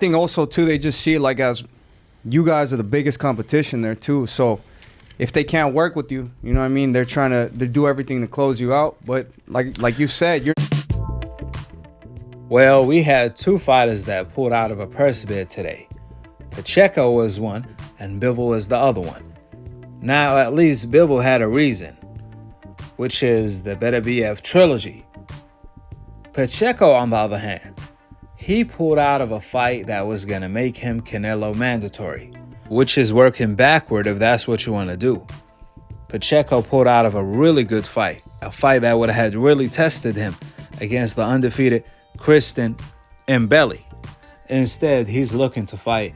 think also, too, they just see it like as you guys are the biggest competition there, too. So if they can't work with you, you know what I mean? They're trying to do everything to close you out. But like you said, you're... Well, we had two fighters that pulled out of a purse bid today. Pacheco was one, and Bivol was the other one. Now, at least Bivol had a reason, which is the Benavidez trilogy. Pacheco, on the other hand, he pulled out of a fight that was going to make him Canelo mandatory, which is working backward if that's what you want to do. Pacheco pulled out of a really good fight, a fight that would have really tested him against the undefeated Kristen Mbelli. Instead, he's looking to fight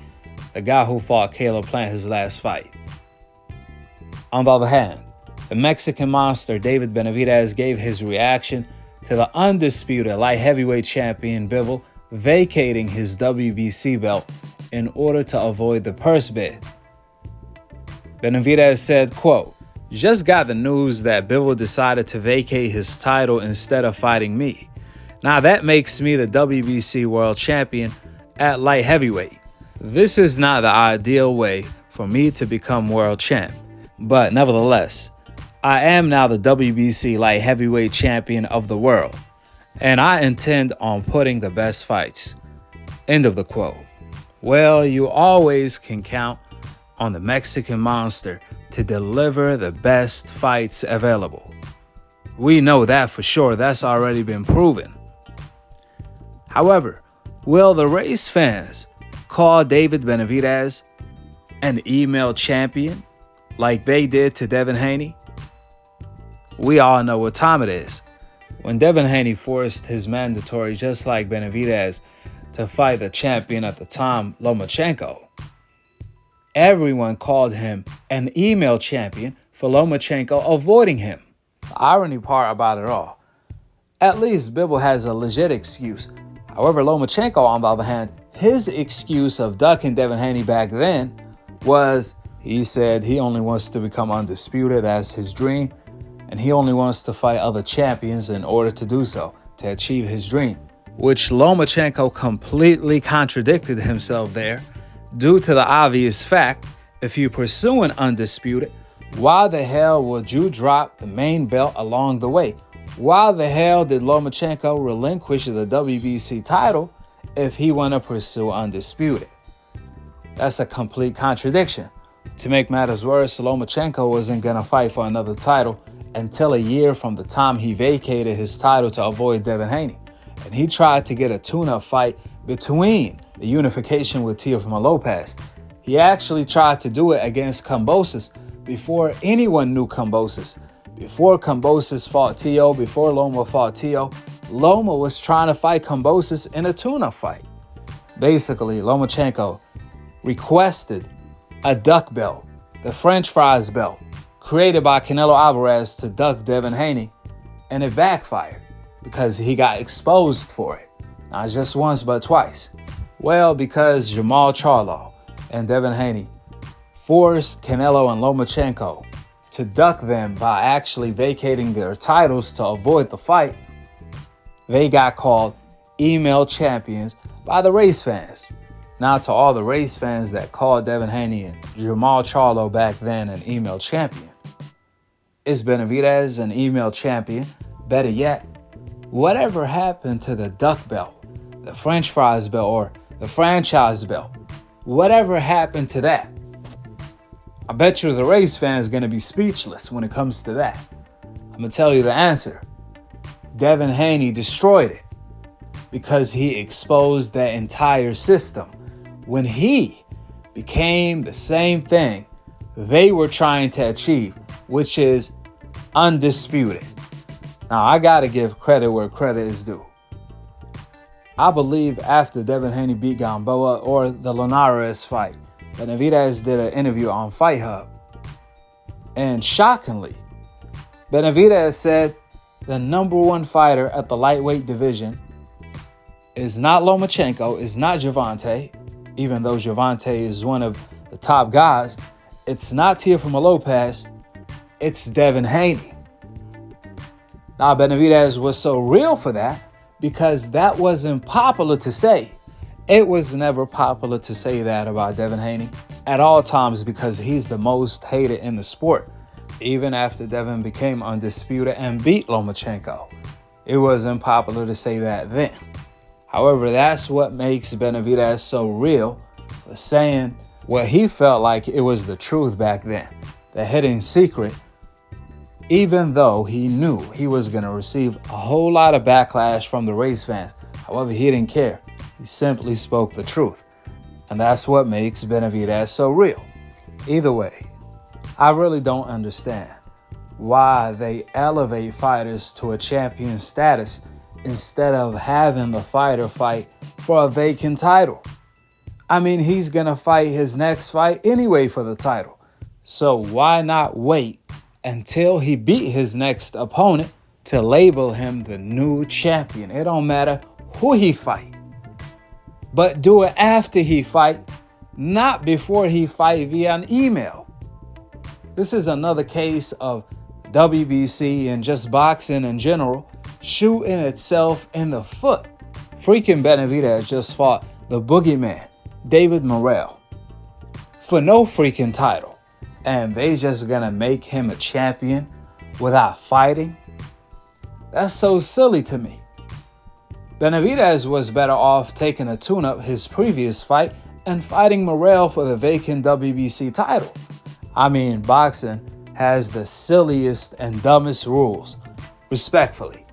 the guy who fought Caleb Plant his last fight. On the other hand, the Mexican monster David Benavidez gave his reaction to the undisputed light heavyweight champion Bivol vacating his WBC belt in order to avoid the purse bid. Benavidez said, quote, "Just got the news that Bivol decided to vacate his title instead of fighting me. Now that makes me the WBC world champion at light heavyweight. This is not the ideal way for me to become world champ, but nevertheless, I am now the WBC light heavyweight champion of the world, and I intend on putting the best fights." End of the quote. Well, you always can count on the Mexican monster to deliver the best fights available. We know that for sure. That's already been proven. However, will the race fans call David Benavidez an email champion like they did to Devin Haney? We all know what time it is. When Devin Haney forced his mandatory, just like Benavidez, to fight the champion at the time, Lomachenko, everyone called him an email champion for Lomachenko avoiding him. The irony part about it all, at least Bivol has a legit excuse. However, Lomachenko, on the other hand, his excuse of ducking Devin Haney back then was he said he only wants to become undisputed. That's his dream. And he only wants to fight other champions in order to do so, to achieve his dream. Which Lomachenko completely contradicted himself there due to the obvious fact, if you pursue an undisputed, why the hell would you drop the main belt along the way? Why the hell did Lomachenko relinquish the WBC title if he want to pursue undisputed? That's a complete contradiction. To make matters worse, Lomachenko wasn't going to fight for another title until a year from the time he vacated his title to avoid Devin Haney. And he tried to get a tune-up fight between the unification with Teofimo Lopez. He actually tried to do it against Kambosos before anyone knew Kambosos. Before Kambosos fought Teo, before Loma fought Teo, Loma was trying to fight Kambosos in a tune-up fight. Basically, Lomachenko requested a duck belt, the French fries belt, created by Canelo Alvarez to duck Devin Haney, and it backfired because he got exposed for it. Not just once, but twice. Well, because Jamal Charlo and Devin Haney forced Canelo and Lomachenko to duck them by actually vacating their titles to avoid the fight, they got called email champions by the race fans. Now, to all the race fans that called Devin Haney and Jamal Charlo back then an email champion, is Benavidez an email champion? Better yet, whatever happened to the duck belt, the French fries belt, or the franchise belt? Whatever happened to that? I bet you the race fan is going to be speechless when it comes to that. I'm going to tell you the answer. Devin Haney destroyed it because he exposed the entire system when he became the same thing they were trying to achieve, which is undisputed. Now, I got to give credit where credit is due. I believe after Devin Haney beat Gamboa or the Linares fight, Benavidez did an interview on Fight Hub. And shockingly, Benavidez said the number one fighter at the lightweight division is not Lomachenko, is not Gervonta, even though Gervonta is one of the top guys. It's not Teofimo Lopez, it's Devin Haney. Now, Benavidez was so real for that because that wasn't popular to say. It was never popular to say that about Devin Haney at all times because he's the most hated in the sport. Even after Devin became undisputed and beat Lomachenko, it wasn't popular to say that then. However, that's what makes Benavidez so real for saying what he felt like it was the truth back then, the hidden secret, even though he knew he was going to receive a whole lot of backlash from the race fans. However, he didn't care. He simply spoke the truth. And that's what makes Benavidez so real. Either way, I really don't understand why they elevate fighters to a champion status instead of having the fighter fight for a vacant title. I mean, he's going to fight his next fight anyway for the title. So why not wait until he beat his next opponent to label him the new champion? It don't matter who he fight. But do it after he fight, not before he fight via an email. This is another case of WBC and just boxing in general shooting itself in the foot. Freaking Benavidez just fought the boogeyman, David Morrell, for no freaking title. And they just gonna make him a champion without fighting? That's so silly to me. Benavidez was better off taking a tune-up his previous fight and fighting Morrell for the vacant WBC title. I mean, boxing has the silliest and dumbest rules, respectfully.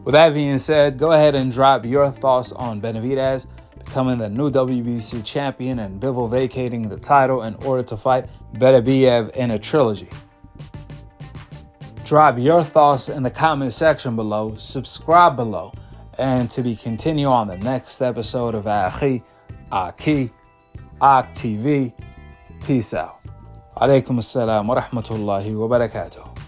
With that being said, go ahead and drop your thoughts on Benavidez becoming the new WBC champion and Bivol vacating the title in order to fight Benavidez in a trilogy. Drop your thoughts in the comment section below, subscribe below, and to be continued on the next episode of Akhi, Akhi TV. Peace out. Alaikum assalam wa rahmatullahi wa barakatuh.